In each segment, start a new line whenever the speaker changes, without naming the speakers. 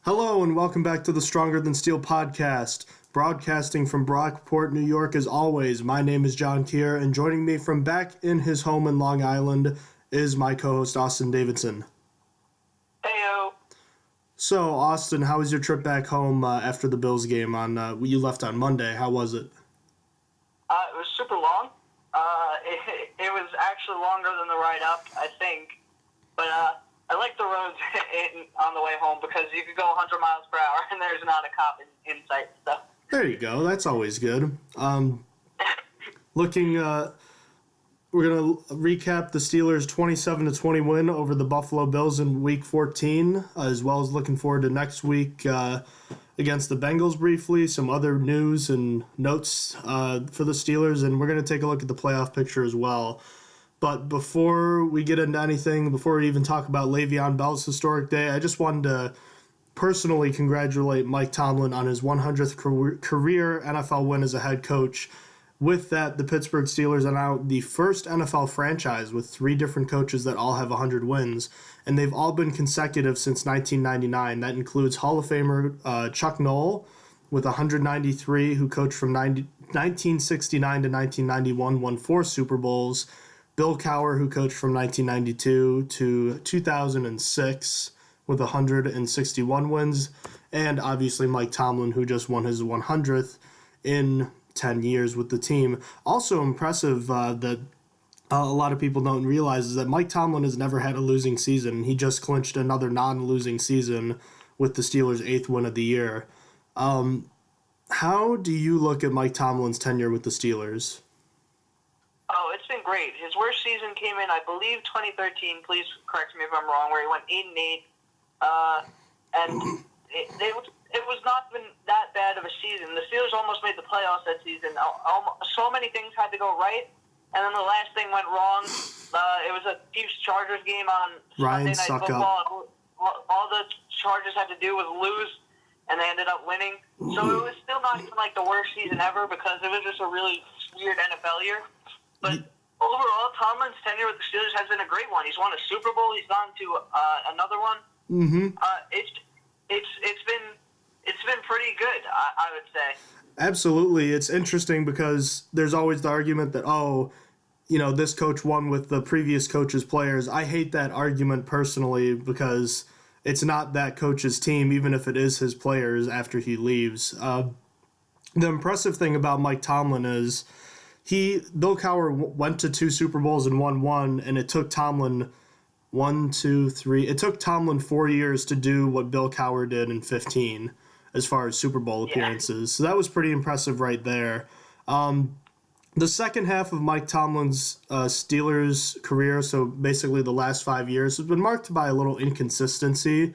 Hello and welcome back to the Stronger Than Steel podcast, broadcasting from Brockport, New York as always. My name is John Kier, and joining me from back in his home in Long Island is my co-host Austin Davidson.
Heyo.
So, Austin, how was your trip back home after the Bills game? You left on Monday. How was it?
It was super long. It was actually longer than the ride up, I think. But I like the roads on the way home because you could go 100 miles per hour and there's not a cop in sight. So.
There you go. That's always good. We're going to recap the Steelers' 27-20 win over the Buffalo Bills in Week 14, as well as looking forward to next week against the Bengals briefly, some other news and notes for the Steelers, and we're going to take a look at the playoff picture as well. But before we get into anything, before we even talk about Le'Veon Bell's historic day, I just wanted to personally congratulate Mike Tomlin on his 100th career NFL win as a head coach. With that, the Pittsburgh Steelers are now the first NFL franchise with 3 different coaches that all have 100 wins, and they've all been consecutive since 1999. That includes Hall of Famer Chuck Noll with 193, who coached from 1969 to 1991, won 4 Super Bowls. Bill Cowher, who coached from 1992 to 2006 with 161 wins, and obviously Mike Tomlin, who just won his 100th in 10 years with the team. Also impressive that a lot of people don't realize is that Mike Tomlin has never had a losing season. He just clinched another non-losing season with the Steelers' 8th win of the year. How do you look at Mike Tomlin's tenure with the Steelers?
Oh, it's been great. His worst season came in, I believe, 2013. Please correct me if I'm wrong, where he went 8-8. And it was not been that bad of a season. The Steelers almost made the playoffs that season. So many things had to go right, and then the last thing went wrong. It was a Chiefs-Chargers game on Sunday Night Football. All the Chargers had to do was lose, and they ended up winning. So it was still not even like the worst season ever because it was just a really weird NFL year. But overall, Tomlin's tenure with the Steelers has been a great one. He's won a Super Bowl. He's gone to another one.
Mm-hmm.
It's been pretty good, I would say.
Absolutely. It's interesting because there's always the argument that, this coach won with the previous coach's players. I hate that argument personally because it's not that coach's team, even if it is his players after he leaves. The impressive thing about Mike Tomlin is Bill Cowher went to 2 Super Bowls and won 1, and it took Tomlin it took Tomlin 4 years to do what Bill Cowher did in 15 as far as Super Bowl appearances. So that was pretty impressive right there. The second half of Mike Tomlin's Steelers career, so basically the last 5 years, has been marked by a little inconsistency.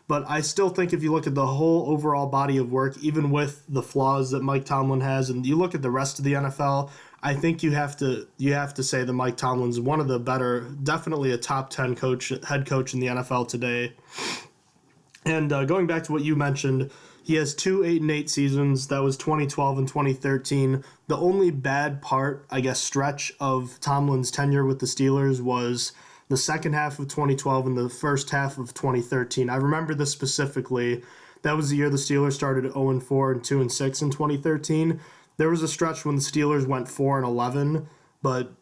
But I still think if you look at the whole overall body of work, even with the flaws that Mike Tomlin has, and you look at the rest of the NFL, I think you have to say that Mike Tomlin's one of the better, definitely a top 10 head coach in the NFL today. And going back to what you mentioned, he has 2 8-8 seasons. That was 2012 and 2013. The only bad part, stretch of Tomlin's tenure with the Steelers was the second half of 2012 and the first half of 2013. I remember this specifically. That was the year the Steelers started 0-4 and 2-6 in 2013. There was a stretch when the Steelers went 4-11, but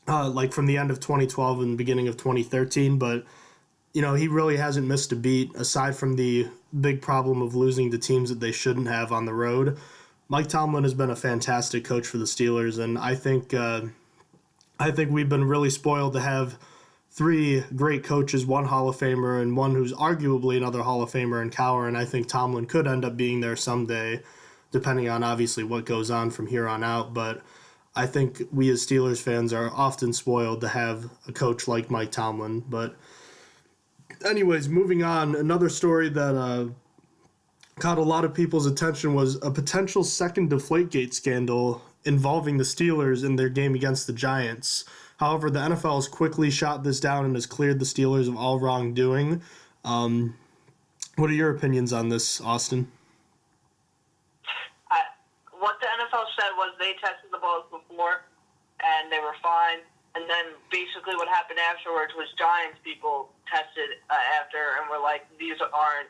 from the end of 2012 and beginning of 2013. But he really hasn't missed a beat aside from the big problem of losing to teams that they shouldn't have on the road. Mike Tomlin has been a fantastic coach for the Steelers, and I think we've been really spoiled to have 3 great coaches, 1 Hall of Famer and 1 who's arguably another Hall of Famer in Cowher, and I think Tomlin could end up being there someday, depending on obviously what goes on from here on out. But I think we as Steelers fans are often spoiled to have a coach like Mike Tomlin. But anyways, moving on, another story that caught a lot of people's attention was a potential second Deflategate scandal involving the Steelers in their game against the Giants. However, the NFL has quickly shot this down and has cleared the Steelers of all wrongdoing. What are your opinions on this, Austin?
What the NFL said was they tested the balls before, and they were fine. And then basically what happened afterwards was Giants people tested after and were like, these aren't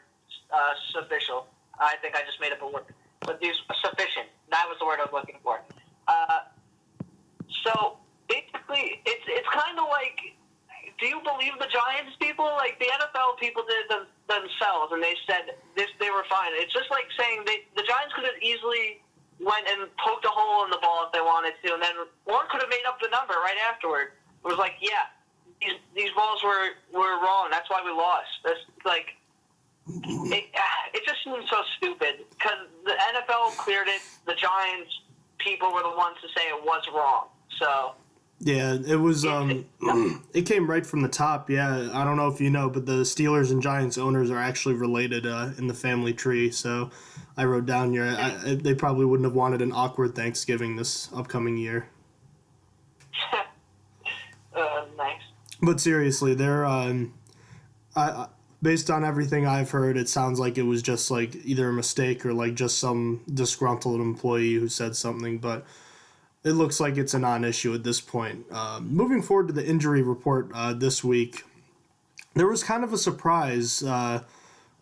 sufficient. I think I just made up a word. But these sufficient. That was the word I was looking for. So basically, it's kind of like, do you believe the Giants people? Like the NFL people did themselves, and they said they were fine. It's just like saying the Giants could have easily went and poked a hole in the ball if they wanted to, and then Warren could have made up the number right afterward. It was like, yeah, these balls were wrong. That's why we lost. That's like, it just seems so stupid because the NFL cleared it. The Giants people were the ones to say it was wrong. So.
Yeah, it was. It came right from the top. Yeah, I don't know if you know, but the Steelers and Giants owners are actually related in the family tree. So I wrote down here. They probably wouldn't have wanted an awkward Thanksgiving this upcoming year.
Nice.
But seriously, they're. Based on everything I've heard, it sounds like it was just like either a mistake or like just some disgruntled employee who said something, but. It looks like it's a non-issue at this point. Moving forward to the injury report this week, there was kind of a surprise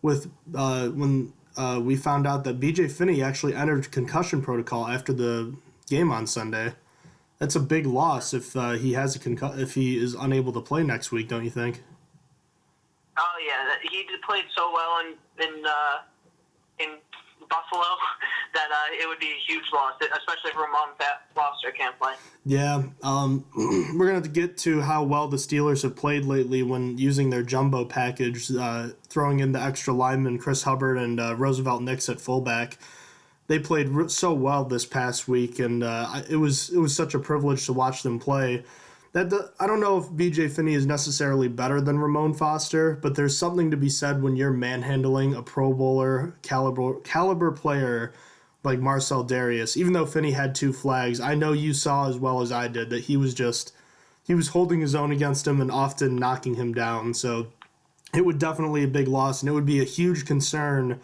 with when we found out that B.J. Finney actually entered concussion protocol after the game on Sunday. That's a big loss if he has if he is unable to play next week, don't you think?
Oh yeah, he played so well in Buffalo that it would be a huge loss, especially if Ramon Foster can't play.
Yeah, we're going to have to get to how well the Steelers have played lately when using their jumbo package, throwing in the extra linemen Chris Hubbard and Roosevelt Nix at fullback. They played so well this past week, and it was such a privilege to watch them play. I don't know if B.J. Finney is necessarily better than Ramon Foster, but there's something to be said when you're manhandling a Pro Bowler caliber player like Marcel Darius. Even though Finney had 2 flags, I know you saw as well as I did that he was holding his own against him and often knocking him down. So it would definitely be a big loss, and it would be a huge concern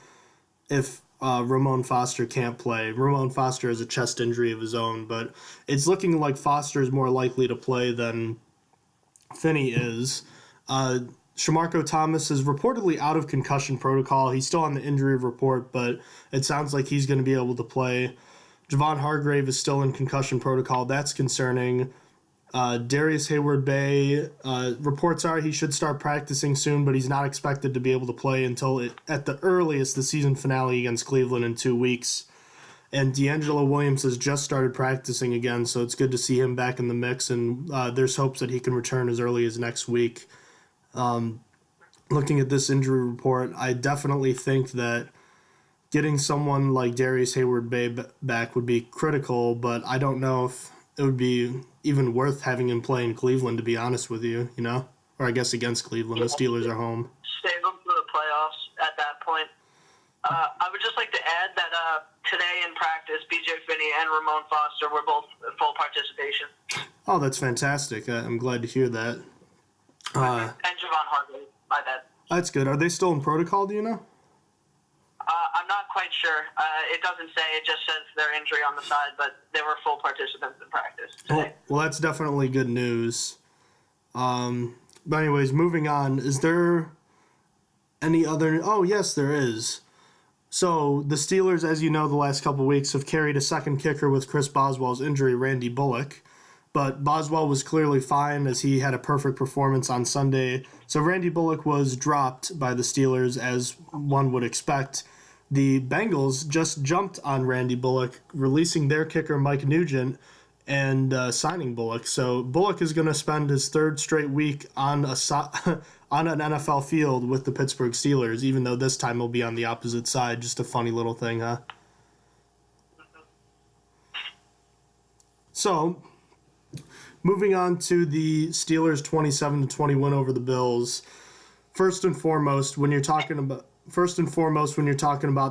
if Ramon Foster can't play. Ramon Foster has a chest injury of his own, but it's looking like Foster is more likely to play than Finney is. Shamarko Thomas is reportedly out of concussion protocol. He's still on the injury report, but it sounds like he's going to be able to play. Javon Hargrave is still in concussion protocol. That's concerning. Darius Hayward-Bay, reports are he should start practicing soon, but he's not expected to be able to play until at the earliest the season finale against Cleveland in 2 weeks. And D'Angelo Williams has just started practicing again, so it's good to see him back in the mix, and there's hopes that he can return as early as next week. Looking at this injury report, I definitely think that getting someone like Darius Hayward-Bay back would be critical, but I don't know if it would be even worth having him play in Cleveland, to be honest with you, or I guess against Cleveland. The Steelers are home.
Save them for the playoffs at that point. I would just like to add that today in practice, B.J. Finney and Ramon Foster were both full participation.
Oh, that's fantastic. I'm glad to hear that.
And Javon Hargrave, my bad.
That's good. Are they still in protocol, do you know?
I'm not quite sure. It doesn't say. It just says their injury on the side, but they were full participants in practice today.
Well, that's definitely good news. But anyways, moving on. Is there any other... Oh, yes, there is. So the Steelers, as you know, the last couple of weeks have carried a second kicker with Chris Boswell's injury, Randy Bullock. But Boswell was clearly fine as he had a perfect performance on Sunday. So Randy Bullock was dropped by the Steelers, as one would expect. The Bengals just jumped on Randy Bullock, releasing their kicker Mike Nugent and signing Bullock. So Bullock is going to spend his 3rd straight week on an NFL field with the Pittsburgh Steelers, even though this time he'll be on the opposite side. Just a funny little thing, huh? So, moving on to the Steelers' 27-20 win over the Bills. First and foremost, when you're talking about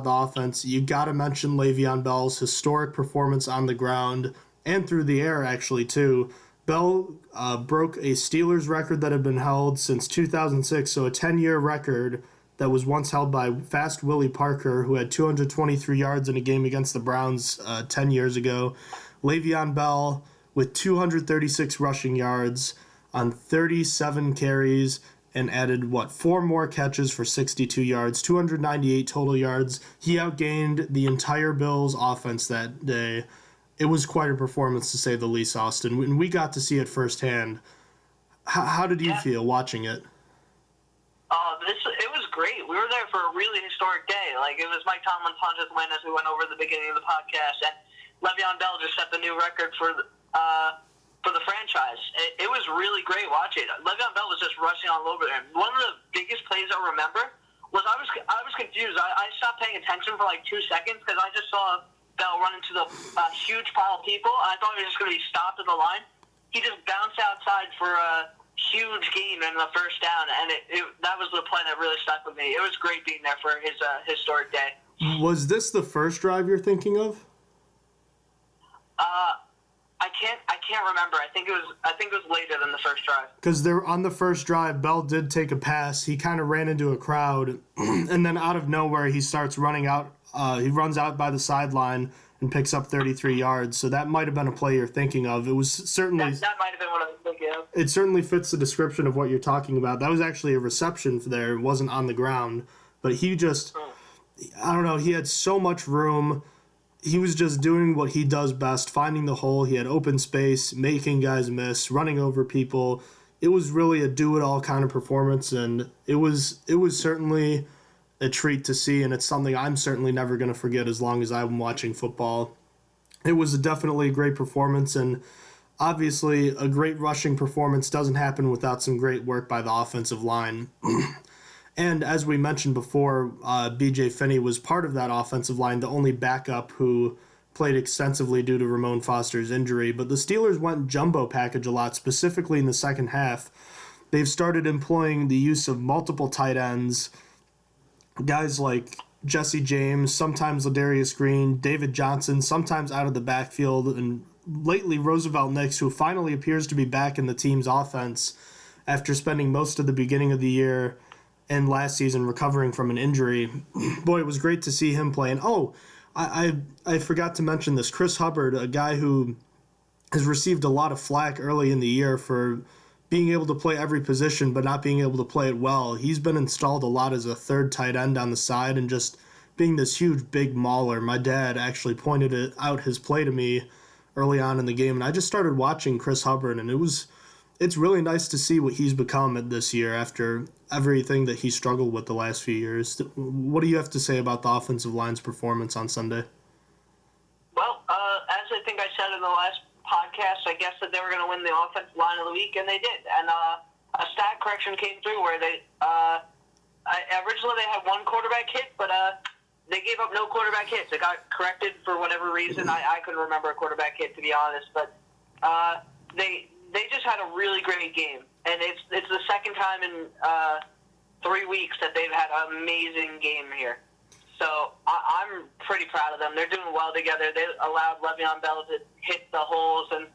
the offense, you got to mention Le'Veon Bell's historic performance on the ground and through the air, actually, too. Bell broke a Steelers record that had been held since 2006, so a 10-year record that was once held by Fast Willie Parker, who had 223 yards in a game against the Browns 10 years ago. Le'Veon Bell with 236 rushing yards on 37 carries and added, 4 more catches for 62 yards, 298 total yards. He outgained the entire Bills offense that day. It was quite a performance, to say the least, Austin, and we got to see it firsthand. How did you feel watching it?
It was great. We were there for a really historic day. Like, it was Mike Tomlin's 100th win, as we went over at the beginning of the podcast, and Le'Veon Bell just set the new record for the franchise. It was really great watching. Le'Veon Bell was just rushing all over there. One of the biggest plays I remember was I was confused. I stopped paying attention for like 2 seconds because I just saw Bell run into the huge pile of people. I thought he was just going to be stopped at the line. He just bounced outside for a huge gain in the first down, and that was the play that really stuck with me. It was great being there for his historic day.
Was this the first drive you're thinking of?
I can't remember. I think it was later than the first drive.
Because on the first drive, Bell did take a pass. He kind of ran into a crowd, and then out of nowhere, he starts running out. He runs out by the sideline and picks up 33 yards. So that might have been a play you're thinking of. It was certainly
that might have been what I was thinking of.
It certainly fits the description of what you're talking about. That was actually a reception for there. It wasn't on the ground, but he just, I don't know. He had so much room. He was just doing what he does best, finding the hole. He had open space, making guys miss, running over people. It was really a do-it-all kind of performance, and it was certainly a treat to see, and it's something I'm certainly never going to forget as long as I'm watching football. It was definitely a great performance, and obviously a great rushing performance doesn't happen without some great work by the offensive line. And as we mentioned before, B.J. Finney was part of that offensive line, the only backup who played extensively due to Ramon Foster's injury. But the Steelers went jumbo package a lot, specifically in the second half. They've started employing the use of multiple tight ends, guys like Jesse James, sometimes Ladarius Green, David Johnson, sometimes out of the backfield, and lately Roosevelt Nix, who finally appears to be back in the team's offense after spending most of the beginning of the year and last season recovering from an injury. Boy, it was great to see him play. And I forgot to mention this. Chris Hubbard, a guy who has received a lot of flack early in the year for being able to play every position but not being able to play it well. He's been installed a lot as a third tight end on the side and just being this huge big mauler. My dad actually pointed out his play to me early on in the game, and I just started watching Chris Hubbard, and it's really nice to see what he's become this year after everything that he struggled with the last few years. What do you have to say about the offensive line's performance on Sunday?
Well, as I think I said in the last podcast, I guess that they were going to win the offensive line of the week, and they did. And a stat correction came through where originally they had one quarterback hit, but they gave up no quarterback hits. It got corrected for whatever reason. I couldn't remember a quarterback hit, to be honest, but they just had a really great game. And it's the second time in 3 weeks that they've had an amazing game here. So I'm pretty proud of them. They're doing well together. They allowed Le'Veon Bell to hit the holes and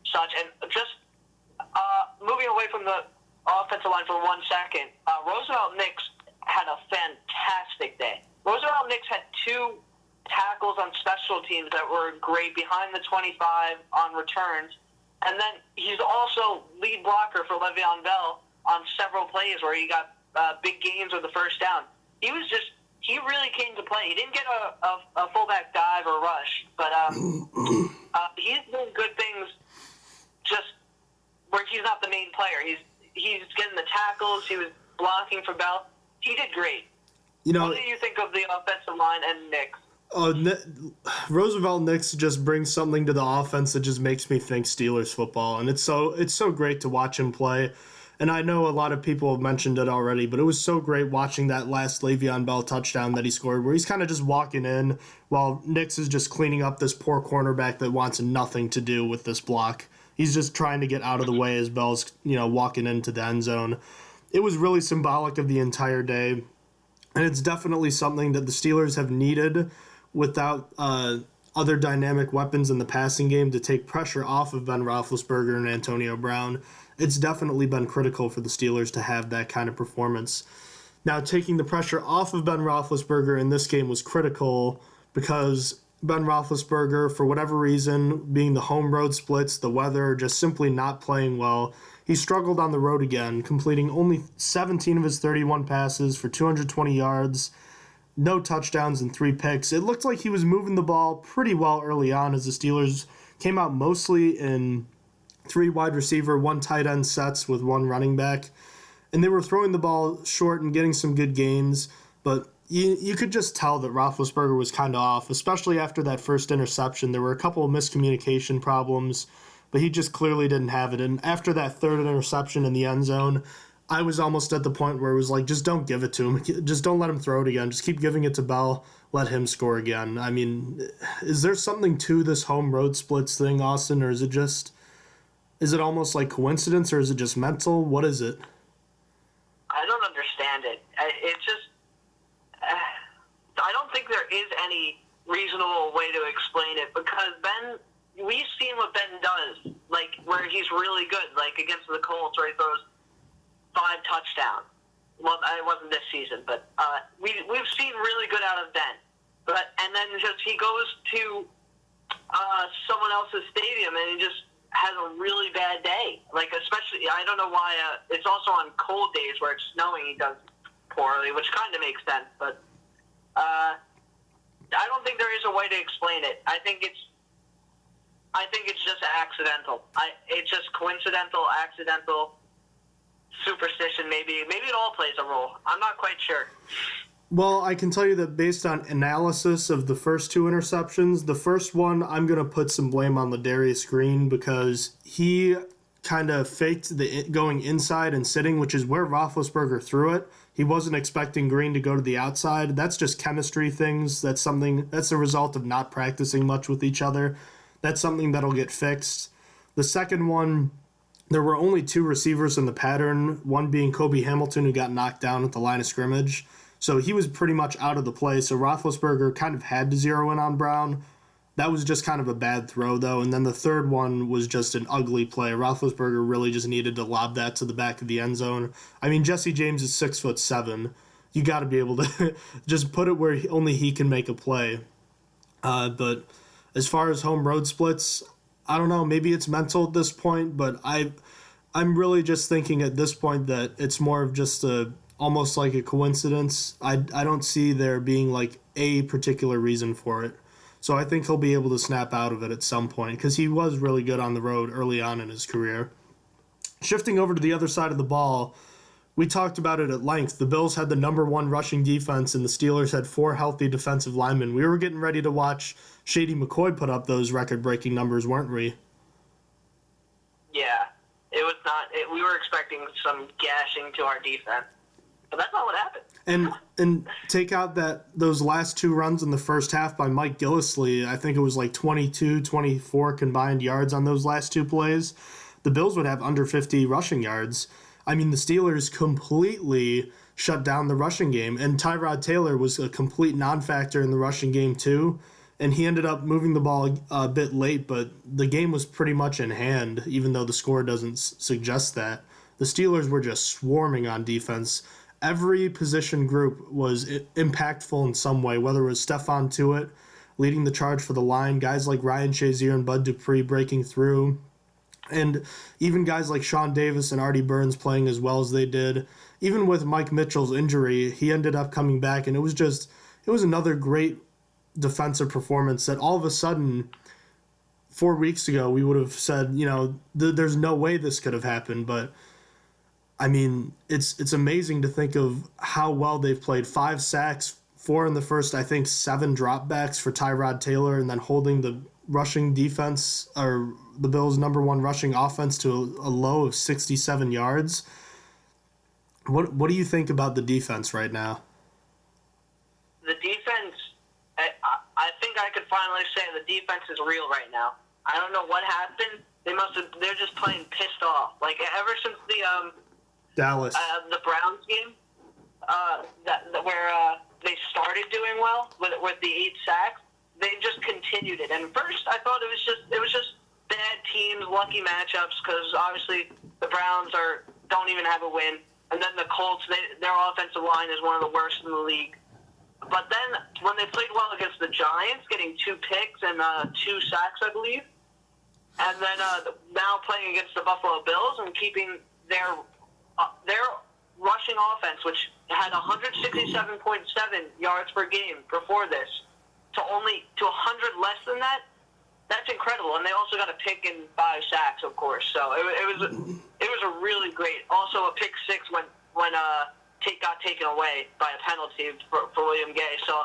such. And just moving away from the offensive line for 1 second, Roosevelt Nix had a fantastic day. Roosevelt Nix had 2 tackles on special teams that were great behind the 25 on returns. And then he's also lead blocker for Le'Veon Bell on several plays where he got big gains with the first down. He really came to play. He didn't get a fullback dive or rush, but he's doing good things just where he's not the main player. He's getting the tackles. He was blocking for Bell. He did great. What do you think of the offensive line and Nix?
Roosevelt Nix just brings something to the offense that just makes me think Steelers football, and it's so great to watch him play. And I know a lot of people have mentioned it already, but it was so great watching that last Le'Veon Bell touchdown that he scored, where he's kind of just walking in while Nix is just cleaning up this poor cornerback that wants nothing to do with this block. He's just trying to get out of the way as Bell's walking into the end zone. It was really symbolic of the entire day, and it's definitely something that the Steelers have needed without other dynamic weapons in the passing game to take pressure off of Ben Roethlisberger and Antonio Brown. It's definitely been critical for the Steelers to have that kind of performance. Now, taking the pressure off of Ben Roethlisberger in this game was critical because Ben Roethlisberger, for whatever reason, being the home road splits, the weather, just simply not playing well. He struggled on the road again, completing only 17 of his 31 passes for 220 yards, no touchdowns and 3 picks. It looked like he was moving the ball pretty well early on as the Steelers came out mostly in 3 wide receiver, 1 tight end sets with 1 running back. And they were throwing the ball short and getting some good gains, but you could just tell that Roethlisberger was kind of off, especially after that first interception. There were a couple of miscommunication problems, but he just clearly didn't have it. And after that third interception in the end zone, I was almost at the point where it was like, just don't give it to him. Just don't let him throw it again. Just keep giving it to Bell. Let him score again. I mean, is there something to this home road splits thing, Austin, or is it almost like coincidence, or is it just mental? What is it?
I don't understand it. It's just, I don't think there is any reasonable way to explain it, because Ben, we've seen what Ben does, like where he's really good, like against the Colts, where he throws 5 touchdowns. Well, it wasn't this season, but we've seen really good out of Ben. And then just he goes to someone else's stadium and he just has a really bad day. Like, especially, I don't know why, it's also on cold days where it's snowing he does poorly, which kind of makes sense, but I don't think there is a way to explain it. I think it's just accidental. It's just coincidental, accidental, superstition, maybe it all plays a role. I'm not quite sure.
Well, I can tell you that based on analysis of the first 2 interceptions, the first one, I'm going to put some blame on Ladarius Green, because he kind of faked the going inside and sitting, which is where Roethlisberger threw it. He wasn't expecting Green to go to the outside. That's just chemistry things. That's a result of not practicing much with each other. That's something that'll get fixed. The second one, there were only 2 receivers in the pattern, one being Kobe Hamilton, who got knocked down at the line of scrimmage. So he was pretty much out of the play. So Roethlisberger kind of had to zero in on Brown. That was just kind of a bad throw, though. And then the third one was just an ugly play. Roethlisberger really just needed to lob that to the back of the end zone. I mean, Jesse James is 6'7". You got to be able to just put it where only he can make a play. But as far as home road splits, I don't know. Maybe it's mental at this point, but I'm really just thinking at this point that it's more of just almost like a coincidence. I don't see there being like a particular reason for it. So I think he'll be able to snap out of it at some point, because he was really good on the road early on in his career. Shifting over to the other side of the ball, we talked about it at length. The Bills had the number 1 rushing defense, and the Steelers had 4 healthy defensive linemen. We were getting ready to watch Shady McCoy put up those record-breaking numbers, weren't we?
Yeah. It was not. We were expecting some gashing to our defense. But that's not what happened.
And take out those last 2 runs in the first half by Mike Gillislee. I think it was like 22, 24 combined yards on those last 2 plays. The Bills would have under 50 rushing yards. I mean, the Steelers completely shut down the rushing game. And Tyrod Taylor was a complete non-factor in the rushing game too. And he ended up moving the ball a bit late, but the game was pretty much in hand, even though the score doesn't suggest that. The Steelers were just swarming on defense. Every position group was impactful in some way, whether it was Stephon Tuitt leading the charge for the line, guys like Ryan Shazier and Bud Dupree breaking through, and even guys like Sean Davis and Artie Burns playing as well as they did. Even with Mike Mitchell's injury, he ended up coming back, and it was another great defensive performance that all of a sudden 4 weeks ago we would have said, there's no way this could have happened, but I mean, it's amazing to think of how well they've played. 5 sacks, 4 in the first, I think 7 dropbacks for Tyrod Taylor, and then holding the rushing defense, or the Bills' number 1 rushing offense, to a low of 67 yards. What do you think about the defense right now?
The defense, I think I could finally say the defense is real right now. I don't know what happened. They're just playing pissed off. Like, ever since the
Dallas.
The Browns game, where they started doing well with the 8 sacks, they just continued it. And first, I thought it was just bad teams, lucky matchups, because obviously the Browns don't even have a win, and then the Colts, their offensive line is one of the worst in the league. But then when they played well against the Giants, getting 2 picks and 2 sacks, I believe, and then now playing against the Buffalo Bills and keeping their rushing offense, which had 167.7 yards per game before this, to 100 less than that. That's incredible, and they also got a pick and 5 sacks, of course. So it was a really great. Also a pick 6 when got taken away by a penalty for William Gay. So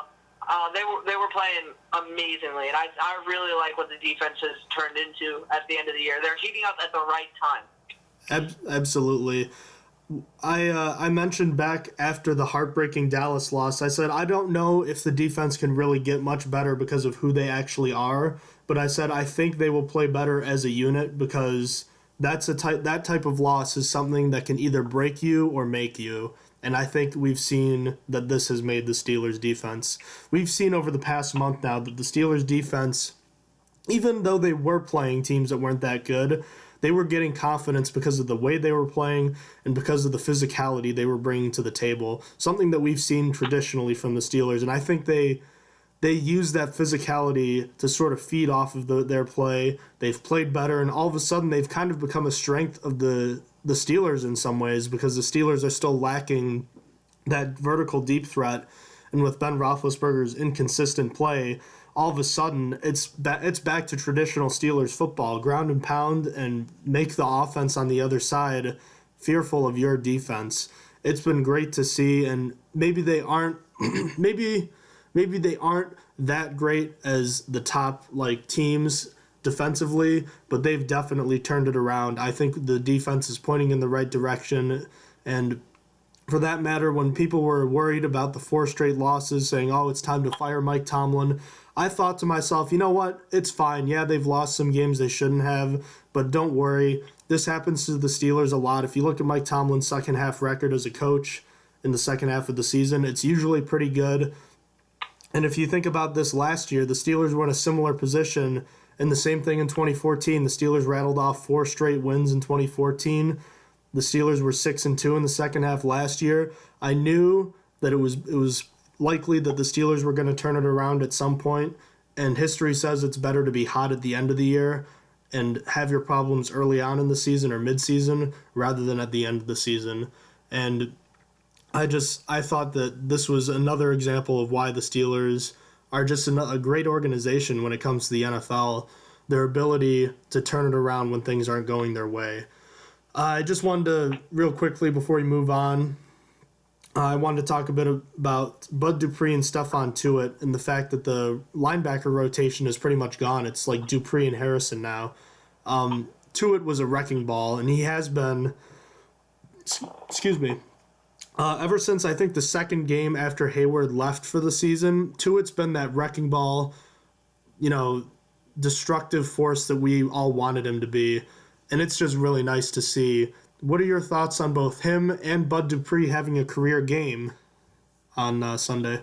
they were playing amazingly, and I really like what the defense has turned into at the end of the year. They're heating up at the right time.
Absolutely. I mentioned back after the heartbreaking Dallas loss, I said I don't know if the defense can really get much better because of who they actually are, but I said I think they will play better as a unit because that type of loss is something that can either break you or make you. And I think we've seen that this has made the Steelers' defense. We've seen over the past month now that the Steelers' defense, even though they were playing teams that weren't that good, they were getting confidence because of the way they were playing and because of the physicality they were bringing to the table, something that we've seen traditionally from the Steelers. And I think they use that physicality to sort of feed off of their play. They've played better, and all of a sudden they've kind of become a strength of the Steelers in some ways because the Steelers are still lacking that vertical deep threat. And with Ben Roethlisberger's inconsistent play, all of a sudden it's back to traditional Steelers football, ground and pound, and make the offense on the other side fearful of your defense. It's been great to see, and maybe they aren't maybe they aren't that great as the top teams defensively, but they've definitely turned it around. I think the defense is pointing in the right direction, and for that matter, when people were worried about the 4 straight losses, saying, oh, it's time to fire Mike Tomlin, I thought to myself, you know what? It's fine. Yeah, they've lost some games they shouldn't have, but don't worry. This happens to the Steelers a lot. If you look at Mike Tomlin's second half record as a coach in the second half of the season, it's usually pretty good. And if you think about this last year, the Steelers were in a similar position, and the same thing in 2014. The Steelers rattled off 4 straight wins in 2014. The Steelers were 6-2 in the second half last year. I knew that it was likely that the Steelers were going to turn it around at some point, and history says it's better to be hot at the end of the year and have your problems early on in the season or mid-season rather than at the end of the season. And I thought that this was another example of why the Steelers are just a great organization when it comes to the NFL, their ability to turn it around when things aren't going their way. I just wanted to, real quickly before we move on, I wanted to talk a bit about Bud Dupree and Stephon Tuitt and the fact that the linebacker rotation is pretty much gone. It's like Dupree and Harrison now. Tuitt was a wrecking ball, and he has been, ever since I think the second game after Hayward left for the season, Tuitt's been that wrecking ball, destructive force that we all wanted him to be. And it's just really nice to see. What are your thoughts on both him and Bud Dupree having a career game on Sunday?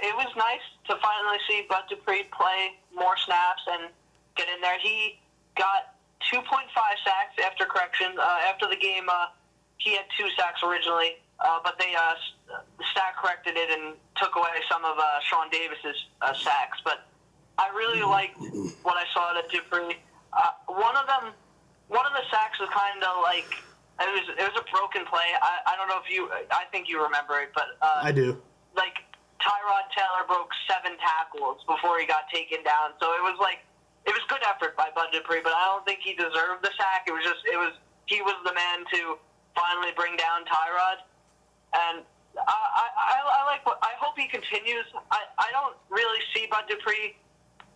It was nice to finally see Bud Dupree play more snaps and get in there. He got 2.5 sacks after correction. After the game, he had 2 sacks originally, but they stack corrected it and took away some of Sean Davis's sacks. But I really liked what I saw at Dupree. One of the sacks was kind of like it was a broken play. I don't know if I think you remember it, but
I do.
Like Tyrod Taylor broke 7 tackles before he got taken down. So it was good effort by Bud Dupree, but I don't think he deserved the sack. He was the man to finally bring down Tyrod, and I hope he continues. I don't really see Bud Dupree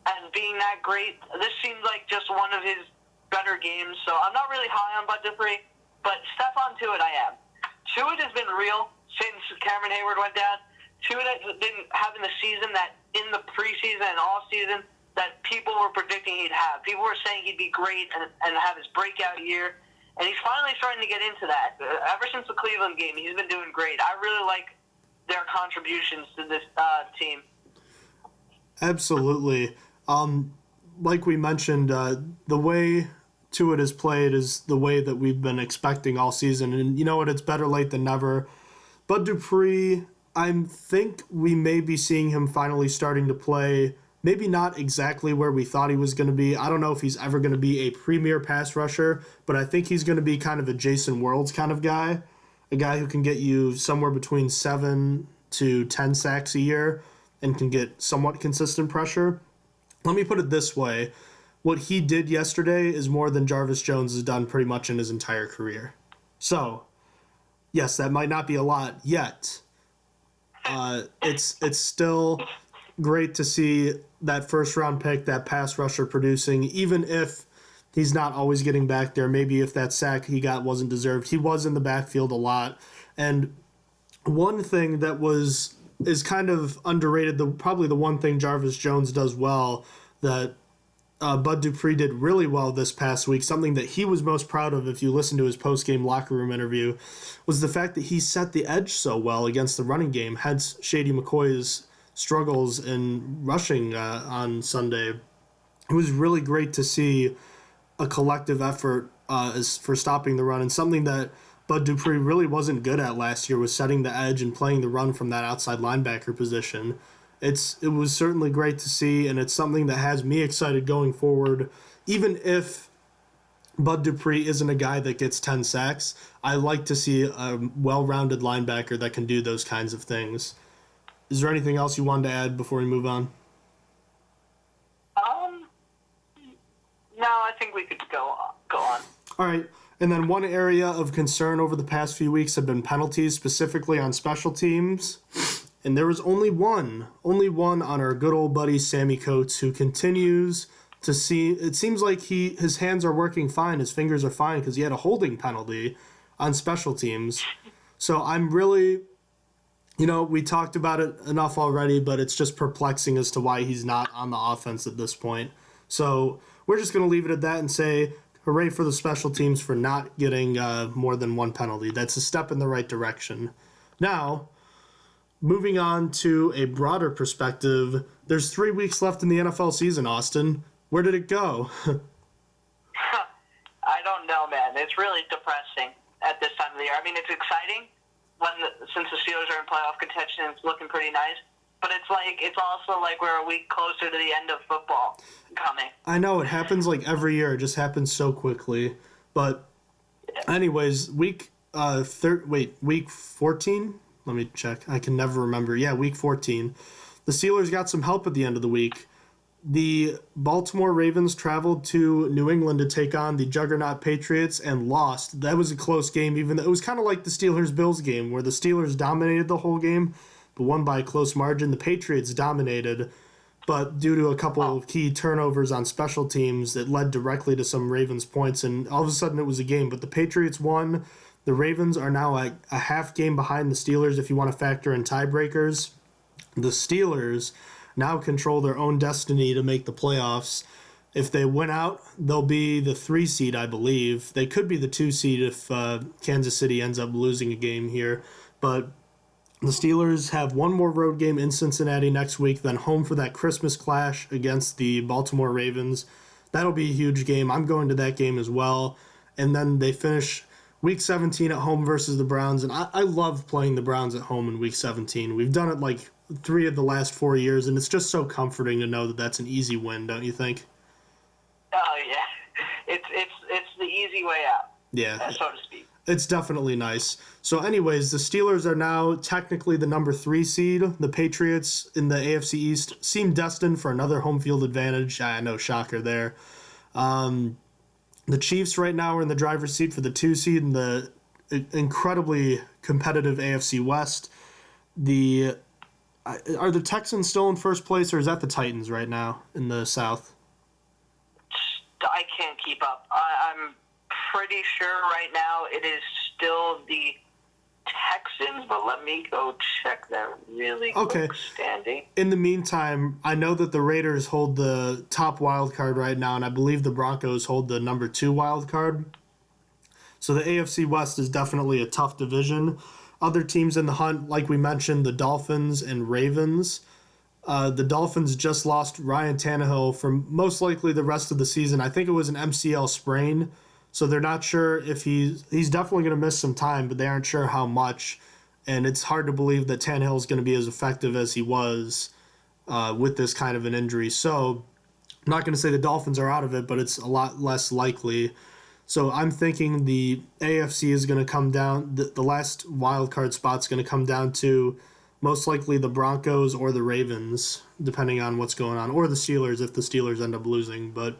as being that great. This seems like just one of his better games, so I'm not really high on Bud Dupree, but Stephon Tuitt I am. Tuitt has been real since Cameron Hayward went down. Tuitt has been having the season that in the preseason and off-season that people were predicting he'd have. People were saying he'd be great and have his breakout year, and he's finally starting to get into that. Ever since the Cleveland game, he's been doing great. I really like their contributions to this team.
Absolutely. Like we mentioned, the way Tuitt has played is the way that we've been expecting all season. And you know what? It's better late than never. Bud Dupree, I think we may be seeing him finally starting to play, maybe not exactly where we thought he was going to be. I don't know if he's ever going to be a premier pass rusher, but I think he's going to be kind of a Jason Worlds kind of guy, a guy who can get you somewhere between 7 to 10 sacks a year and can get somewhat consistent pressure. Let me put it this way. What he did yesterday is more than Jarvis Jones has done pretty much in his entire career. So, yes, that might not be a lot yet. It's still great to see that first-round pick, that pass rusher producing, even if he's not always getting back there. Maybe if that sack he got wasn't deserved. He was in the backfield a lot. And one thing that is kind of underrated, probably the one thing Jarvis Jones does well that Bud Dupree did really well this past week, something that he was most proud of if you listen to his post-game locker room interview, was the fact that he set the edge so well against the running game. Hence Shady McCoy's struggles in rushing on Sunday. It was really great to see a collective effort for stopping the run, and something that Bud Dupree really wasn't good at last year was setting the edge and playing the run from that outside linebacker position. It was certainly great to see, and it's something that has me excited going forward. Even if Bud Dupree isn't a guy that gets 10 sacks, I like to see a well-rounded linebacker that can do those kinds of things. Is there anything else you wanted to add before we move on?
No, I think we could go on.
All right. And then one area of concern over the past few weeks have been penalties, specifically on special teams. And there was only one on our good old buddy Sammy Coates, who continues to see, it seems like his hands are working fine, his fingers are fine, because he had a holding penalty on special teams. So I'm really, we talked about it enough already, but it's just perplexing as to why he's not on the offense at this point. So we're just going to leave it at that and say, hooray for the special teams for not getting more than one penalty. That's a step in the right direction. Now, moving on to a broader perspective, there's 3 weeks left in the NFL season, Austin. Where did it go?
I don't know, man. It's really depressing at this time of the year. I mean, it's exciting since the Steelers are in playoff contention and it's looking pretty nice. But it's also like we're a week closer to the end of football coming.
I know, it happens like every year. It just happens so quickly. But anyways, week 14? Let me check. I can never remember. Yeah, week 14. The Steelers got some help at the end of the week. The Baltimore Ravens traveled to New England to take on the juggernaut Patriots and lost. That was a close game, even though it was kind of like the Steelers-Bills game, where the Steelers dominated the whole game, but won by a close margin. The Patriots dominated, but due to a couple of key turnovers on special teams, it led directly to some Ravens points, and all of a sudden it was a game. But the Patriots won. The Ravens are now a half game behind the Steelers if you want to factor in tiebreakers. The Steelers now control their own destiny to make the playoffs. If they win out, they'll be the 3 seed, I believe. They could be the 2 seed if Kansas City ends up losing a game here. But the Steelers have one more road game in Cincinnati next week, then home for that Christmas clash against the Baltimore Ravens. That'll be a huge game. I'm going to that game as well. And then they finish Week 17 at home versus the Browns, and I love playing the Browns at home in Week 17. We've done it like 3 of the last 4 years, and it's just so comforting to know that that's an easy win, don't you think?
Oh yeah, it's the easy way out.
Yeah,
so to speak.
It's definitely nice. So, anyways, the Steelers are now technically the number 3 seed. The Patriots in the AFC East seem destined for another home field advantage. I know, shocker there. The Chiefs right now are in the driver's seat for the 2 seed in the incredibly competitive AFC West. Are the Texans still in first place, or is that the Titans right now in the South?
I can't keep up. I'm pretty sure right now it is still the Texans, but let me go check that really quick standing.
In the meantime, I know that the Raiders hold the top wild card right now, and I believe the Broncos hold the number 2 wild card. So the AFC West is definitely a tough division. Other teams in the hunt, like we mentioned, the Dolphins and Ravens. The Dolphins just lost Ryan Tannehill for most likely the rest of the season. I think it was an MCL sprain. So they're not sure if he's definitely going to miss some time, but they aren't sure how much. and it's hard to believe that Tannehill is going to be as effective as he was with this kind of an injury. So I'm not going to say the Dolphins are out of it, but it's a lot less likely. So I'm thinking the AFC is going to come down, the last wild card spot's going to come down to most likely the Broncos or the Ravens, depending on what's going on, or the Steelers if the Steelers end up losing. But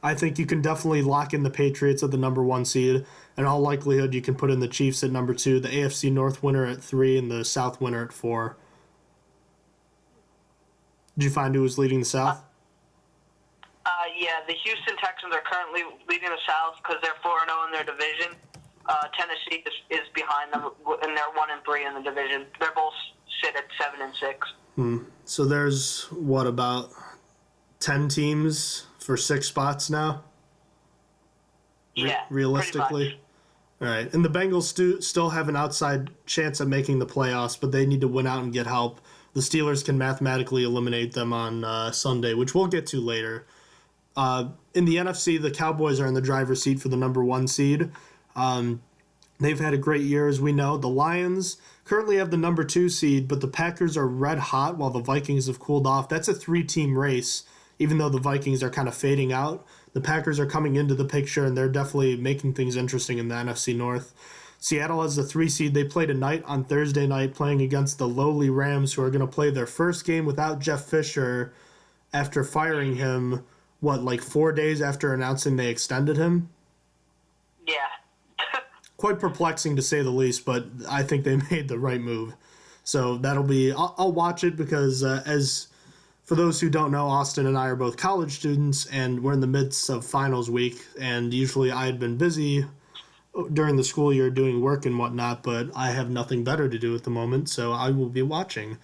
I think you can definitely lock in the Patriots at the number 1 seed. In all likelihood, you can put in the Chiefs at number 2, the AFC North winner at 3, and the South winner at 4. Did you find who was leading the South?
Yeah, the Houston Texans are currently leading the South because they're 4-0 in their division. Tennessee is behind them, and they're 1-3 in the division. They're both sit at 7-6.
So there's, what, about 10 teams for 6 spots now?
Yeah,
realistically. All right, and the Bengals still have an outside chance at making the playoffs, but they need to win out and get help. The Steelers can mathematically eliminate them on Sunday, which we'll get to later. In the NFC, the Cowboys are in the driver's seat for the number 1 seed. They've had a great year, as we know. The Lions currently have the number 2 seed, but the Packers are red hot while the Vikings have cooled off. That's a 3-team race, even though the Vikings are kind of fading out. The Packers are coming into the picture, and they're definitely making things interesting in the NFC North. Seattle has the 3 seed. They played tonight on Thursday night playing against the lowly Rams, who are going to play their first game without Jeff Fisher after firing him, 4 days after announcing they extended him?
Yeah.
Quite perplexing to say the least, but I think they made the right move. So that'll be, I'll watch it because as for those who don't know, Austin and I are both college students and we're in the midst of finals week, and usually I had been busy during the school year doing work and whatnot, but I have nothing better to do at the moment, so I will be watching.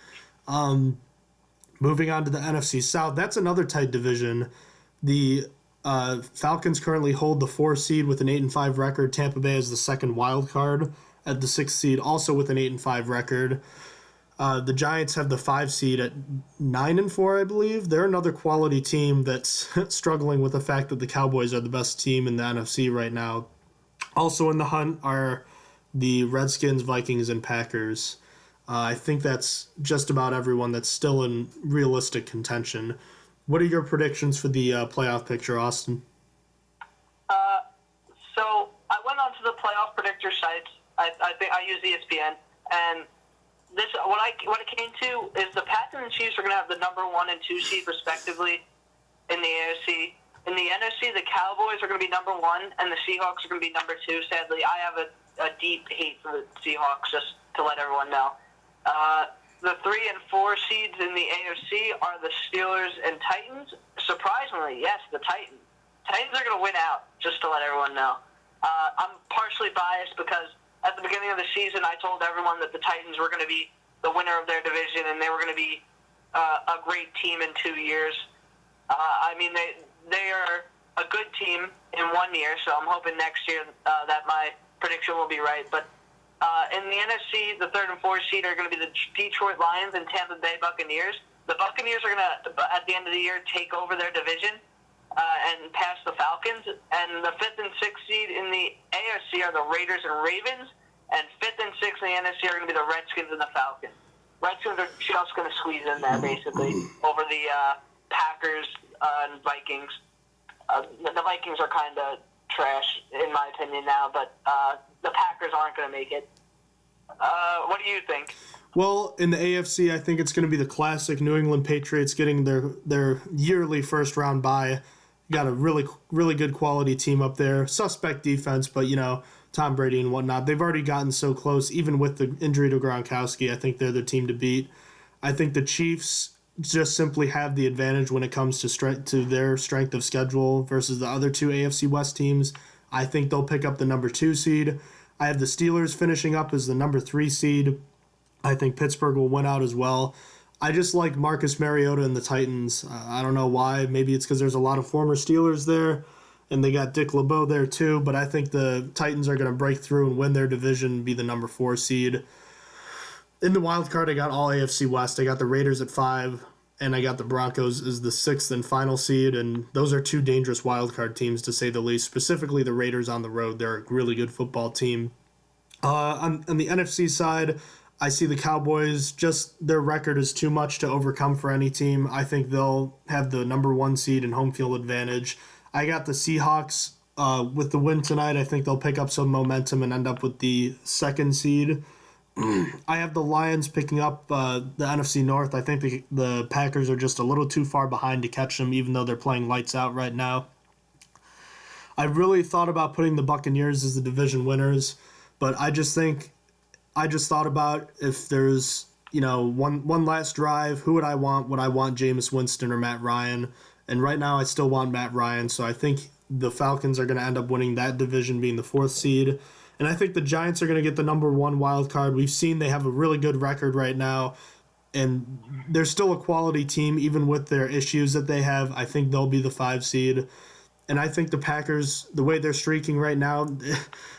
Moving on to the NFC South, that's another tight division. The Falcons currently hold the 4 seed with an 8-5 record. Tampa Bay is the second wild card at the 6th seed, also with an 8-5 record. The Giants have the 5 seed at 9-4, I believe. They're another quality team that's struggling with the fact that the Cowboys are the best team in the NFC right now. Also in the hunt are the Redskins, Vikings, and Packers. I think that's just about everyone that's still in realistic contention. What are your predictions for the playoff picture, Austin?
So I went onto the playoff predictor sites. I think I use ESPN, and this what it came to is the Packers and Chiefs are going to have the number 1 and 2 seed respectively in the AFC. In the NFC, the Cowboys are going to be number 1, and the Seahawks are going to be number 2. Sadly, I have a deep hate for the Seahawks, just to let everyone know. The 3 and 4 seeds in the AFC are the Steelers and Titans. Surprisingly, yes, the Titans. Titans are going to win out, just to let everyone know. I'm partially biased because at the beginning of the season, I told everyone that the Titans were going to be the winner of their division and they were going to be a great team in 2 years. They are a good team in 1 year, so I'm hoping next year that my prediction will be right. But in the NFC, the 3rd and 4th seed are going to be the Detroit Lions and Tampa Bay Buccaneers. The Buccaneers are going to, at the end of the year, take over their division and pass the Falcons. And the 5th and 6th seed in the AFC are the Raiders and Ravens. And 5th and 6th in the NFC are going to be the Redskins and the Falcons. Redskins are just going to squeeze in there, basically, over the Packers and Vikings. The Vikings are kind of trash, in my opinion, now, but the Packers aren't going to make it. What do you think?
Well, in the AFC, I think it's going to be the classic New England Patriots getting their yearly first-round bye. Got a really, really good quality team up there. Suspect defense, but, Tom Brady and whatnot. They've already gotten so close, even with the injury to Gronkowski. I think they're the team to beat. I think the Chiefs just simply have the advantage when it comes to their strength of schedule versus the other 2 AFC West teams. I think they'll pick up the number 2 seed. I have the Steelers finishing up as the number 3 seed. I think Pittsburgh will win out as well. I just like Marcus Mariota and the Titans. I don't know why. Maybe it's because there's a lot of former Steelers there, and they got Dick LeBeau there too. But I think the Titans are going to break through and win their division and be the number 4 seed. In the wild card, I got all AFC West. I got the Raiders at 5, and I got the Broncos as the 6th and final seed. And those are 2 dangerous wild card teams, to say the least. Specifically, the Raiders on the road. They're a really good football team. On the NFC side, I see the Cowboys, just their record is too much to overcome for any team. I think they'll have the number one seed and home field advantage. I got the Seahawks with the win tonight. I think they'll pick up some momentum and end up with the second seed. I have the Lions picking up the NFC North. I think the Packers are just a little too far behind to catch them, even though they're playing lights out right now. I really thought about putting the Buccaneers as the division winners, but I just thought about if there's one last drive, who would I want? Would I want Jameis Winston or Matt Ryan? And right now, I still want Matt Ryan, so I think the Falcons are going to end up winning that division, being the fourth seed. And I think the Giants are going to get the number one wild card. We've seen they have a really good record right now, and they're still a quality team, even with their issues that they have. I think they'll be the 5 seed. And I think the Packers, the way they're streaking right now,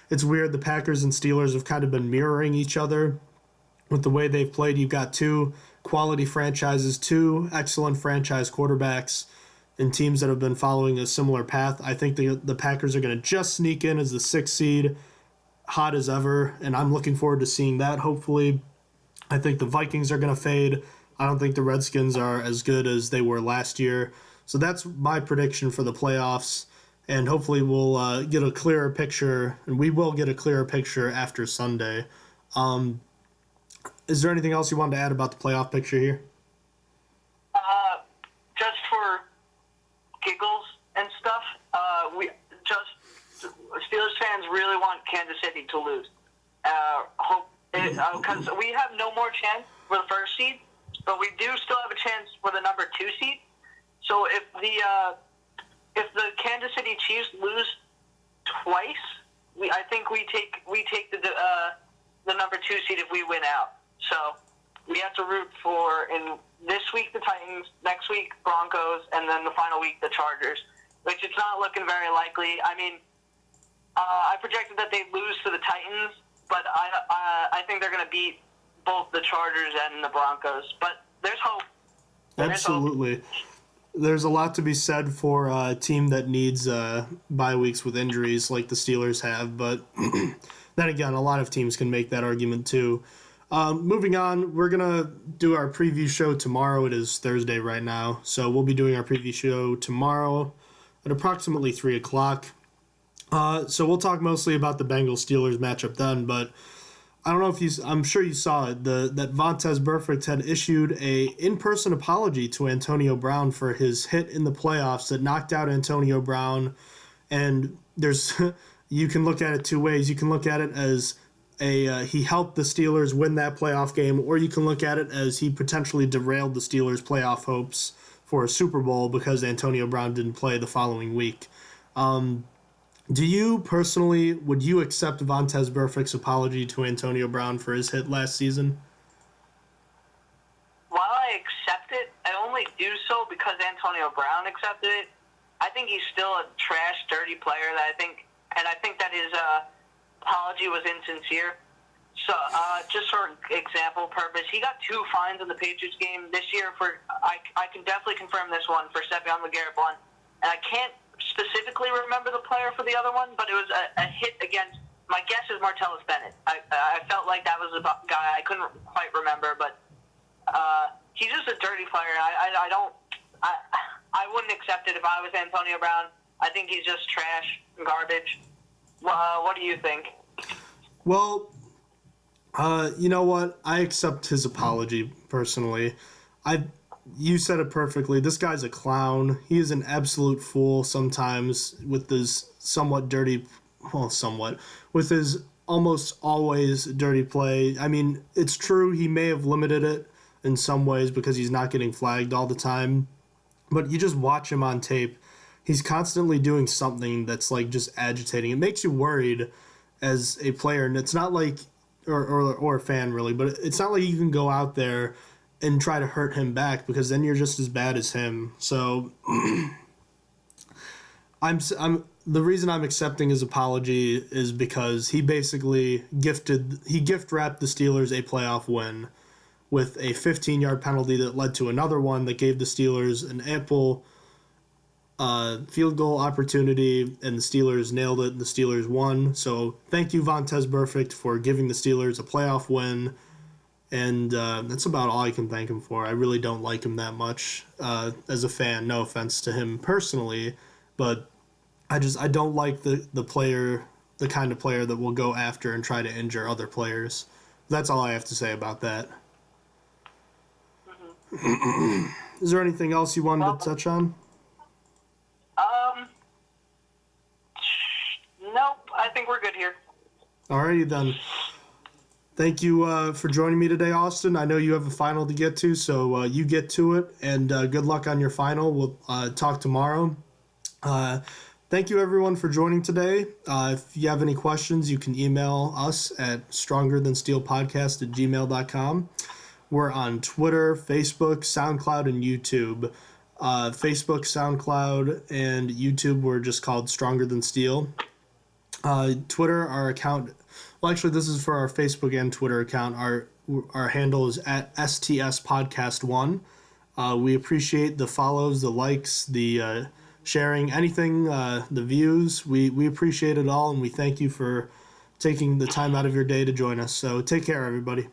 it's weird. The Packers and Steelers have kind of been mirroring each other with the way they've played. You've got two quality franchises, two excellent franchise quarterbacks, and teams that have been following a similar path. I think the Packers are going to just sneak in as the 6th seed, hot as ever, and I'm looking forward to seeing that, hopefully. I think the Vikings are going to fade. I don't think the Redskins are as good as they were last year. So that's my prediction for the playoffs, and hopefully we'll get a clearer picture, and we will get a clearer picture after Sunday. Is there anything else you wanted to add about the playoff picture here?
Just for giggles and stuff, Steelers fans really want Kansas City to lose. Because we have no more chance for the 1st seed, but we do still have a chance for the number 2 seed. So if the Kansas City Chiefs lose twice, I think we take the number 2 seed if we win out. So we have to root for, in this week, the Titans, next week Broncos, and then the final week the Chargers, which it's not looking very likely. I mean, I projected that they'd lose to the Titans, but I think they're going to beat both the Chargers and the Broncos. But there's hope.
Absolutely. There's hope. There's a lot to be said for a team that needs bye weeks with injuries like the Steelers have, but then again, a lot of teams can make that argument too. Moving on, we're going to do our preview show tomorrow. It is Thursday right now, so we'll be doing our preview show tomorrow at approximately 3 o'clock. So we'll talk mostly about the Bengals-Steelers matchup then, but I don't know if I'm sure you saw it, that Vontaze Burfict had issued a in-person apology to Antonio Brown for his hit in the playoffs that knocked out Antonio Brown. And you can look at it two ways. You can look at it as he helped the Steelers win that playoff game, or you can look at it as he potentially derailed the Steelers' playoff hopes for a Super Bowl because Antonio Brown didn't play the following week. Would you accept Vontaze Burfict's apology to Antonio Brown for his hit last season?
While I accept it, I only do so because Antonio Brown accepted it. I think he's still a trash, dirty player. I think that his apology was insincere. So, just for example purpose, he got 2 fines in the Patriots game this year for. I can definitely confirm this one for stepping on LeGarrette Blount, and I can't specifically remember the player for the other one, but it was a hit against, my guess is Martellus Bennett. I felt like that was a guy I couldn't quite remember, but he's just a dirty player. I wouldn't accept it if I was Antonio Brown. I think he's just trash and garbage. What do you think?
Well, you know what? I accept his apology personally. You said it perfectly. This guy's a clown. He is an absolute fool sometimes with his with his almost always dirty play. I mean, it's true he may have limited it in some ways because he's not getting flagged all the time. But you just watch him on tape. He's constantly doing something that's like just agitating. It makes you worried as a player, and it's not like or a fan really, but it's not like you can go out there and try to hurt him back because then you're just as bad as him. So the reason I'm accepting his apology is because he basically gift wrapped the Steelers a playoff win with a 15-yard penalty that led to another one that gave the Steelers an ample field goal opportunity, and the Steelers nailed it. The Steelers won. So thank you, Vontaze Burfict, for giving the Steelers a playoff win. And that's about all I can thank him for. I really don't like him that much as a fan. No offense to him personally, but I don't like the player, the kind of player that will go after and try to injure other players. That's all I have to say about that. Mm-hmm. Is there anything else you wanted to touch on?
Nope. I think we're good here.
Alrighty then. Thank you for joining me today, Austin. I know you have a final to get to, so you get to it, and good luck on your final. We'll talk tomorrow. Thank you, everyone, for joining today. If you have any questions, you can email us at strongerthansteelpodcast@gmail.com. We're on Twitter, Facebook, SoundCloud, and YouTube. Facebook, SoundCloud, and YouTube, we're just called Stronger Than Steel. Twitter, our account... Well, actually, this is for our Facebook and Twitter account. Our handle is at STS Podcast 1. We appreciate the follows, the likes, the sharing, anything, the views. We appreciate it all, and we thank you for taking the time out of your day to join us. So take care, everybody.